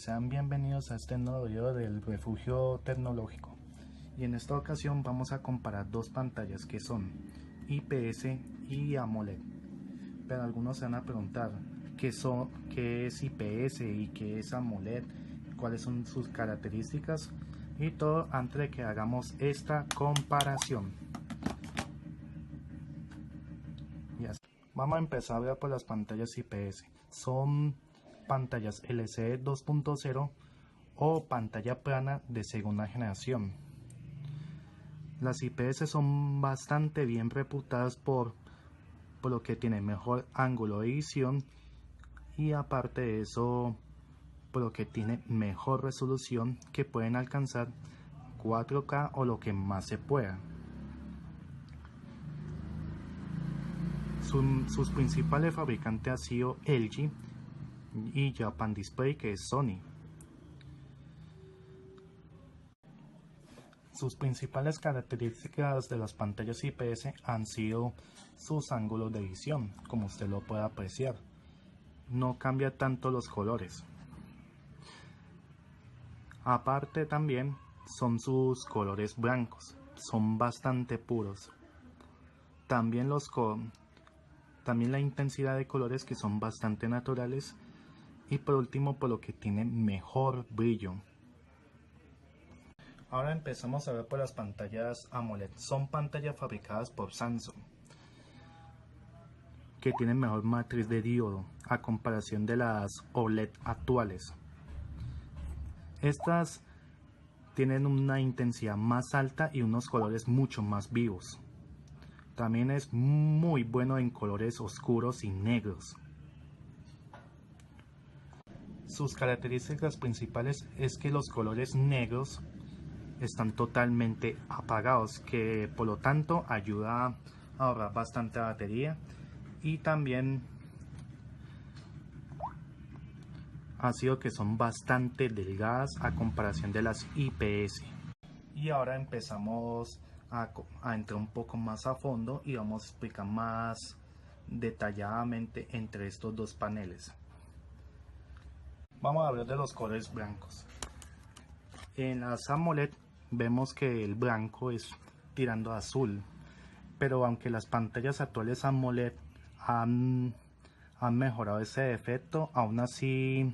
sean bienvenidos a este nuevo video del refugio tecnológico. Y en esta ocasión vamos a comparar dos pantallas que son IPS y AMOLED. Pero algunos se van a preguntar qué es IPS y qué es AMOLED, cuáles son sus características y todo antes de que hagamos esta comparación. Vamos a empezar a ver por las pantallas IPS. Son pantallas LCD 2.0 o pantalla plana de segunda generación. Las IPS son bastante bien reputadas por lo que tienen mejor ángulo de visión y aparte de eso por lo que tienen mejor resolución, que pueden alcanzar 4K o lo que más se pueda. Sus principales fabricantes han sido LG y Japan Display, que es Sony. Sus principales características de las pantallas IPS han sido sus ángulos de visión, como usted lo puede apreciar. No cambia tanto los colores. Aparte también son sus colores blancos, son bastante puros. También la intensidad de colores, que son bastante naturales, y por último por lo que tiene mejor brillo. Ahora empezamos a ver por las pantallas AMOLED. Son pantallas fabricadas por Samsung, que tienen mejor matriz de diodo a comparación de las OLED actuales. Estas tienen una intensidad más alta y unos colores mucho más vivos. También es muy bueno en colores oscuros y negros. Sus características principales es que los colores negros están totalmente apagados, que por lo tanto ayuda a ahorrar bastante batería, y también ha sido que son bastante delgadas a comparación de las IPS. Y ahora empezamos a entrar un poco más a fondo y vamos a explicar más detalladamente entre estos dos paneles. Vamos a hablar de los colores blancos. En las AMOLED vemos que el blanco es tirando a azul, pero aunque las pantallas actuales AMOLED han mejorado ese defecto, aún así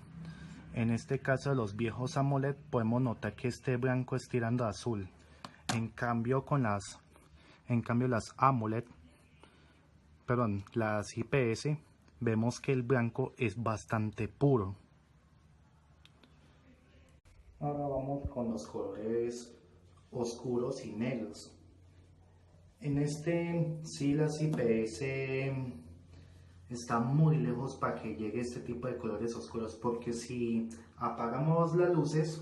en este caso de los viejos AMOLED podemos notar que este blanco es tirando a azul. En cambio las IPS, vemos que el blanco es bastante puro. Ahora vamos con los colores oscuros y negros. En sí, las IPS están muy lejos para que llegue este tipo de colores oscuros, porque si apagamos las luces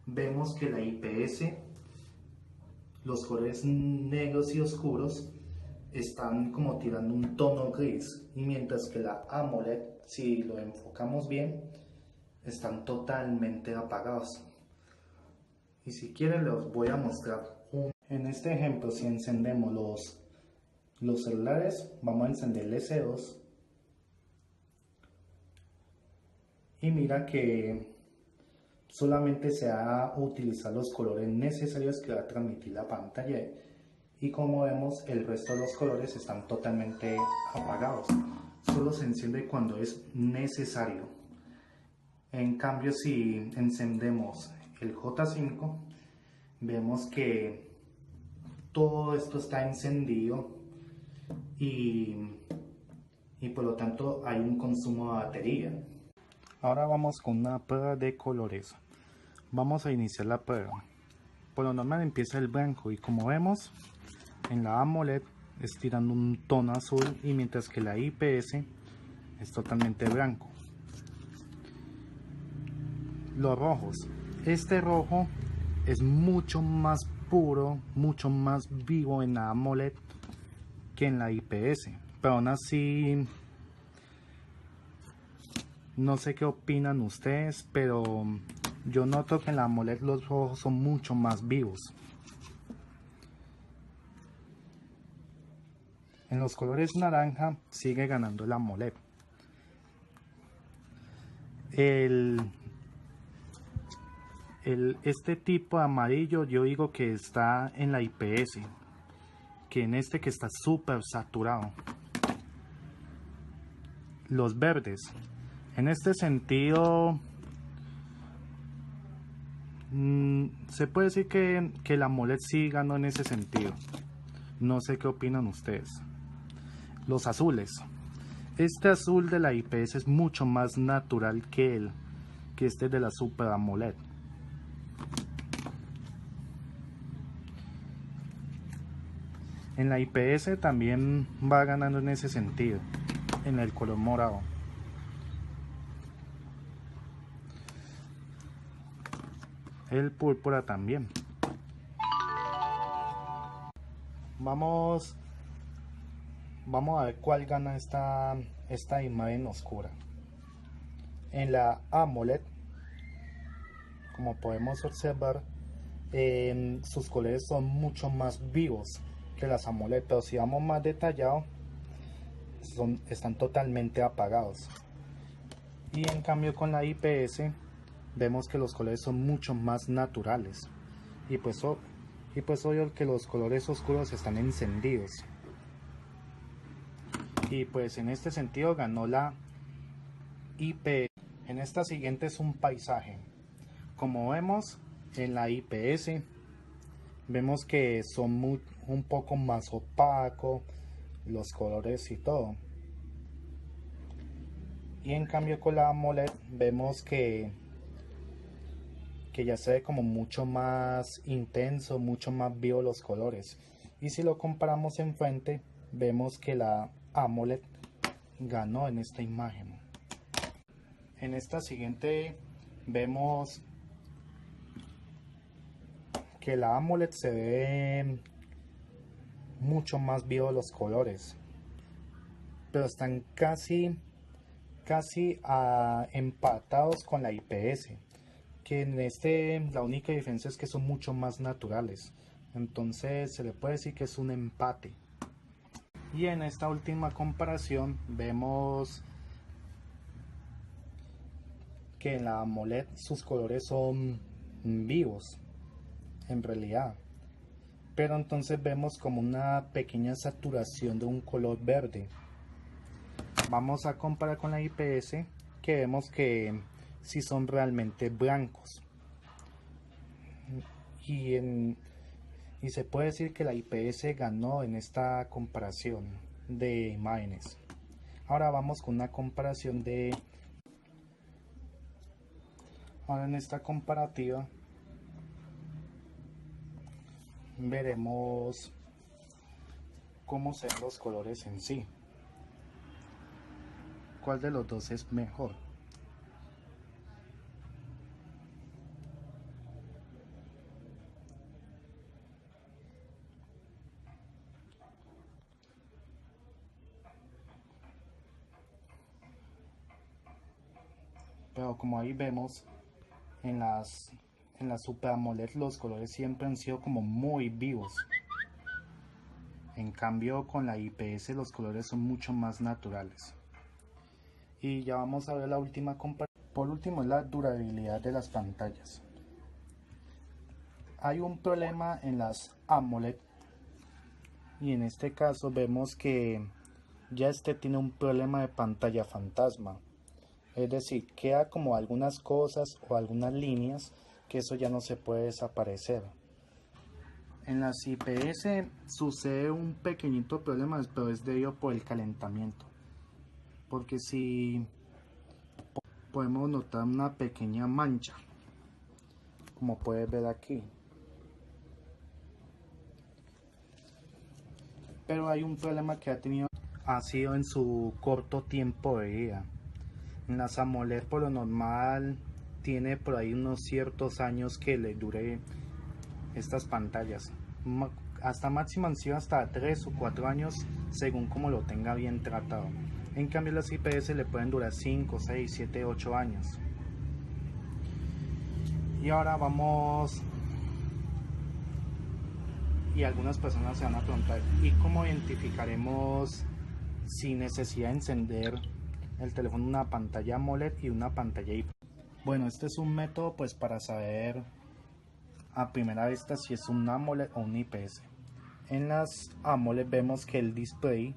vemos que la IPS, los colores negros y oscuros están como tirando un tono gris, y mientras que la AMOLED, si lo enfocamos bien, están totalmente apagados. Y si quieren les voy a mostrar en este ejemplo. Si encendemos los celulares, vamos a encender el S2 y mira que solamente se va a utilizar los colores necesarios que va a transmitir la pantalla, y como vemos el resto de los colores están totalmente apagados, solo se enciende cuando es necesario. En cambio, si encendemos el J5, vemos que todo esto está encendido y por lo tanto hay un consumo de batería. Ahora vamos con una prueba de colores. Vamos a iniciar la prueba. Por lo normal empieza el blanco, y como vemos en la AMOLED es tirando un tono azul, y mientras que la IPS es totalmente blanco. Los rojos, este rojo es mucho más puro, mucho más vivo en la AMOLED que en la IPS, pero aún así no sé qué opinan ustedes, pero yo noto que en la AMOLED los rojos son mucho más vivos. En los colores naranja sigue ganando la AMOLED. Este tipo de amarillo yo digo que está en la IPS, que en este que está súper saturado. Los verdes, en este sentido, se puede decir que la AMOLED sí ganó en ese sentido. No sé qué opinan ustedes. Los azules. Este azul de la IPS es mucho más natural que este de la Super AMOLED. En la IPS también va ganando en ese sentido, en el color morado. El púrpura también. Vamos a ver cuál gana esta imagen oscura. En la AMOLED, como podemos observar, sus colores son mucho más vivos que las AMOLED, pero si vamos más detallado, están totalmente apagados. Y en cambio con la IPS vemos que los colores son mucho más naturales, y pues obvio que los colores oscuros están encendidos. Y pues en este sentido ganó la IPS. En esta siguiente es un paisaje. Como vemos en la IPS, vemos que son un poco más opacos los colores y todo. Y en cambio con la AMOLED vemos que ya se ve como mucho más intenso, mucho más vivo los colores. Y si lo comparamos en frente, vemos que la AMOLED ganó en esta imagen. En esta siguiente vemos que la AMOLED se ve mucho más vivo los colores, pero están casi empatados con la IPS, que en la única diferencia es que son mucho más naturales. Entonces se le puede decir que es un empate. Y en esta última comparación vemos que en la AMOLED sus colores son vivos en realidad, pero entonces vemos como una pequeña saturación de un color verde. Vamos a comparar con la IPS, que vemos que sí son realmente blancos, y se puede decir que la IPS ganó en esta comparación de imágenes. Ahora vamos con una comparación ahora en esta comparativa veremos cómo se ven los colores en sí. ¿Cuál de los dos es mejor? Pero como ahí vemos, en la Super AMOLED los colores siempre han sido como muy vivos. En cambio con la IPS los colores son mucho más naturales. Y ya vamos a ver la última comparación. Por último es la durabilidad de las pantallas. Hay un problema en las AMOLED, y en este caso vemos que ya tiene un problema de pantalla fantasma. Es decir, queda como algunas cosas o algunas líneas que eso ya no se puede desaparecer. En las IPS sucede un pequeñito problema, pero es debido por el calentamiento. Porque si podemos notar una pequeña mancha, como puedes ver aquí. Pero hay un problema que ha sido en su corto tiempo de vida. En las AMOLED por lo normal tiene por ahí unos ciertos años que le dure estas pantallas. Hasta máximo han sido hasta 3 o 4 años según como lo tenga bien tratado. En cambio las IPS le pueden durar 5, 6, 7, 8 años. Y ahora vamos... Y algunas personas se van a preguntar, ¿y cómo identificaremos sin necesidad de encender el teléfono una pantalla AMOLED y una pantalla IPS? Bueno, este es un método pues para saber a primera vista si es un AMOLED o un IPS. En las AMOLED vemos que el display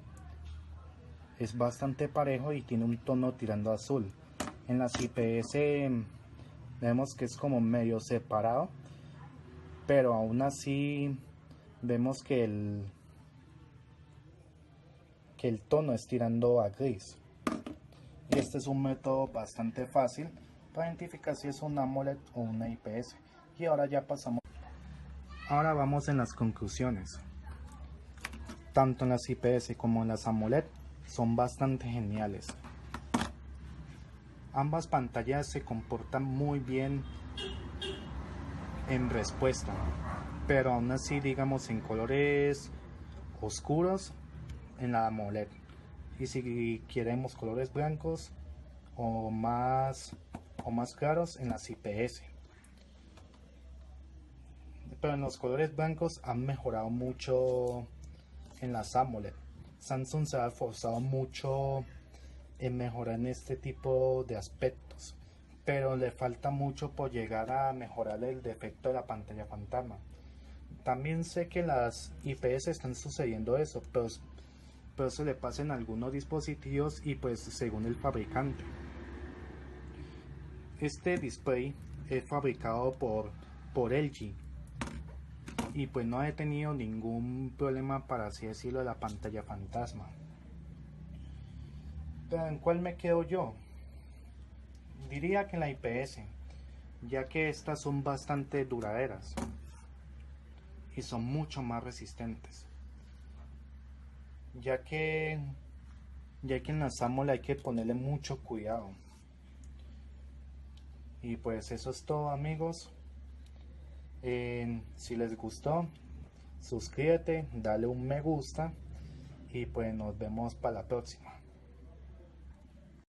es bastante parejo y tiene un tono tirando a azul. En las IPS vemos que es como medio separado, pero aún así vemos que el tono es tirando a gris. Y este es un método bastante fácil para identificar si es un AMOLED o una IPS. Y ahora ya pasamos. Ahora vamos en las conclusiones. Tanto en las IPS como en las AMOLED son bastante geniales. Ambas pantallas se comportan muy bien en respuesta, pero aún así, digamos, en colores oscuros en la AMOLED, y si queremos colores blancos o más claros en las IPS. Pero en los colores blancos han mejorado mucho en las AMOLED. Samsung se ha esforzado mucho en mejorar en este tipo de aspectos, pero le falta mucho por llegar a mejorar el defecto de la pantalla fantasma. También sé que las IPS están sucediendo eso, pero eso le pasa en algunos dispositivos y pues según el fabricante. Este display es fabricado por LG y pues no he tenido ningún problema, para así decirlo, de la pantalla fantasma. Pero ¿en cuál me quedo yo? Diría que en la IPS, ya que estas son bastante duraderas y son mucho más resistentes, ya que en las AMOLED hay que ponerle mucho cuidado. Y pues eso es todo, amigos. Si les gustó, suscríbete, dale un me gusta y pues nos vemos para la próxima.